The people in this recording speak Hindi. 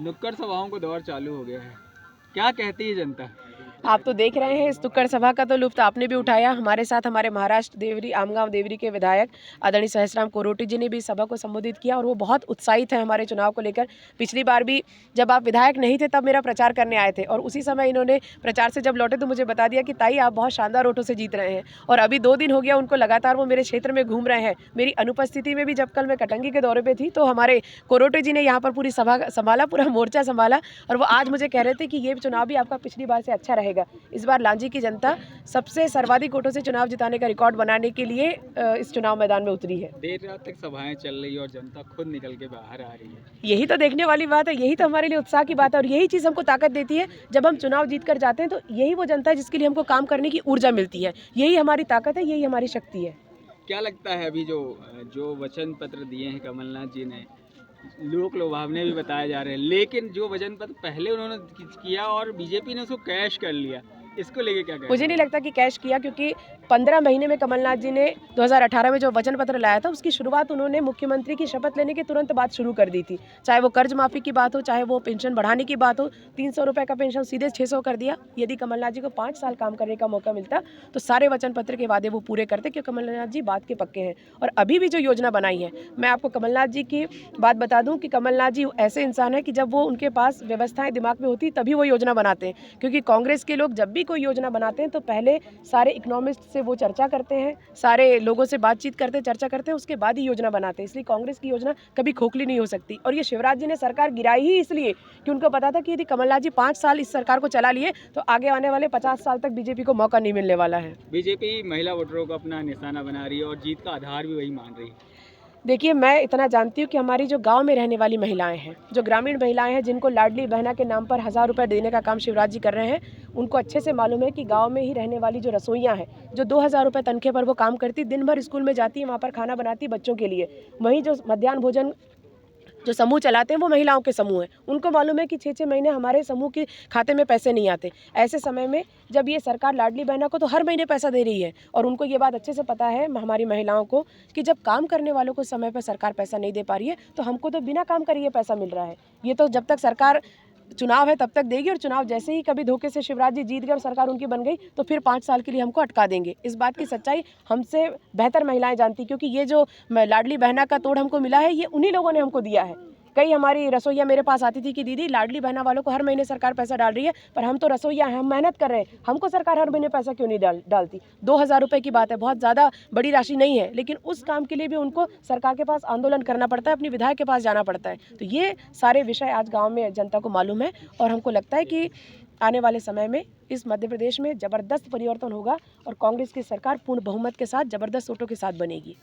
नुक्कड़ सभाओं का दौर चालू हो गया है, क्या कहती है जनता? आप तो देख रहे हैं, इस नुक्कड़ सभा का तो लुत्फ आपने भी उठाया। हमारे साथ हमारे महाराष्ट्र देवरी, आमगांव देवरी के विधायक आदरणीय सहसराम कोरोटी जी ने भी सभा को संबोधित किया और वो बहुत उत्साहित हैं हमारे चुनाव को लेकर। पिछली बार भी जब आप विधायक नहीं थे तब मेरा प्रचार करने आए थे और उसी समय इन्होंने प्रचार से जब लौटे तो मुझे बता दिया कि ताई आप बहुत शानदार वोटों से जीत रहे हैं। और अभी 2 दिन हो गया उनको लगातार वो मेरे क्षेत्र में घूम रहे हैं। मेरी अनुपस्थिति में भी जब कल मैं कटंगी के दौरे पर थी तो हमारे कोरोटी जी ने यहाँ पर पूरी सभा संभाला, पूरा मोर्चा संभाला और वो आज मुझे कह रहे थे कि ये चुनाव भी आपका पिछली बार से अच्छा रहेगा। इस बार लांजी की जनता सबसे सर्वाधिक वोटों से चुनाव जिताने का रिकॉर्ड बनाने के लिए इस चुनाव मैदान में उतरी है। देर रात तक सभाएं चल रही है और जनता खुद निकल के बाहर आ रही है। यही तो देखने वाली बात है, यही तो हमारे लिए उत्साह की बात है और यही चीज़ हमको ताकत देती है। जब हम चुनाव जीत कर जाते हैं तो यही वो जनता है जिसके लिए हमको काम करने की ऊर्जा मिलती है। यही हमारी ताकत है, यही हमारी शक्ति है। क्या लगता है अभी जो वचन पत्र दिए हैं कमलनाथ जी ने, लोक लुभावने भी बताए जा रहे हैं, लेकिन जो वचन पत्र पहले उन्होंने किया और बीजेपी ने उसको कैश कर लिया, इसको लेके क्या कहना? मुझे नहीं लगता कि कैश किया, क्योंकि 15 महीने में कमलनाथ जी ने 2018 में जो वचन पत्र लाया था उसकी शुरुआत उन्होंने मुख्यमंत्री की शपथ लेने के तुरंत बाद शुरू कर दी थी। चाहे वो कर्ज माफी की बात हो, चाहे वो पेंशन बढ़ाने की बात हो, 300 रुपये का पेंशन सीधे 600 कर दिया। यदि कमलनाथ जी को 5 साल काम करने का मौका मिलता तो सारे वचन पत्र के वादे वो पूरे करते, क्योंकि कमलनाथ जी बात के पक्के हैं। और अभी भी जो योजना बनाई है, मैं आपको कमलनाथ जी की बात बता दूं कि कमलनाथ जी ऐसे इंसान है कि जब वो उनके पास व्यवस्थाएं दिमाग में होती तभी वो योजना बनाते हैं। क्योंकि कांग्रेस के लोग जब भी कोई योजना बनाते हैं तो पहले सारे इकोनॉमिस्ट से वो चर्चा करते हैं, सारे लोगों से बातचीत करते हैं, चर्चा करते हैं, उसके बाद ही योजना बनाते हैं। इसलिए कांग्रेस की योजना कभी खोखली नहीं हो सकती। और ये शिवराज जी ने सरकार गिराई ही इसलिए कि उनको पता था कि यदि कमलनाथ जी 5 साल इस सरकार को चला लिए तो आगे आने वाले 50 साल तक बीजेपी को मौका नहीं मिलने वाला है। बीजेपी महिला वोटरों को अपना निशाना बना रही है और जीत का आधार भी वही मान रही है। देखिए, मैं इतना जानती हूँ कि हमारी जो गांव में रहने वाली महिलाएं हैं, जो ग्रामीण महिलाएं हैं, जिनको लाडली बहना के नाम पर 1000 रुपये देने का काम शिवराज जी कर रहे हैं, उनको अच्छे से मालूम है कि गांव में ही रहने वाली जो रसोइयां हैं, जो 2000 रुपये तनखे पर वो काम करती, दिन भर स्कूल में जाती है, वहाँ पर खाना बनाती बच्चों के लिए। वहीं जो मध्याह्न भोजन जो समूह चलाते हैं वो महिलाओं के समूह हैं। उनको मालूम है कि 6-6 महीने हमारे समूह के खाते में पैसे नहीं आते। ऐसे समय में जब ये सरकार लाडली बहना को तो हर महीने पैसा दे रही है और उनको ये बात अच्छे से पता है हमारी महिलाओं को कि जब काम करने वालों को समय पर सरकार पैसा नहीं दे पा रही है तो हमको तो बिना काम करे ये पैसा मिल रहा है। ये तो जब तक सरकार चुनाव है तब तक देगी और चुनाव जैसे ही कभी धोखे से शिवराज जी जीत गए और सरकार उनकी बन गई तो फिर 5 साल के लिए हमको अटका देंगे। इस बात की सच्चाई हमसे बेहतर महिलाएं जानती, क्योंकि ये जो लाडली बहना का तोड़ हमको मिला है ये उन्हीं लोगों ने हमको दिया है। कई हमारी रसोइया मेरे पास आती थी कि दीदी लाडली बहना वालों को हर महीने सरकार पैसा डाल रही है, पर हम तो रसोइया हैं, हम मेहनत कर रहे हैं, हमको सरकार हर महीने पैसा क्यों नहीं डालती। 2000 रुपये की बात है, बहुत ज़्यादा बड़ी राशि नहीं है, लेकिन उस काम के लिए भी उनको सरकार के पास आंदोलन करना पड़ता है, अपनी विधायक के पास जाना पड़ता है। तो ये सारे विषय आज गाँव में जनता को मालूम है और हमको लगता है कि आने वाले समय में इस मध्य प्रदेश में ज़बरदस्त परिवर्तन होगा और कांग्रेस की सरकार पूर्ण बहुमत के साथ ज़बरदस्त वोटों के साथ बनेगी।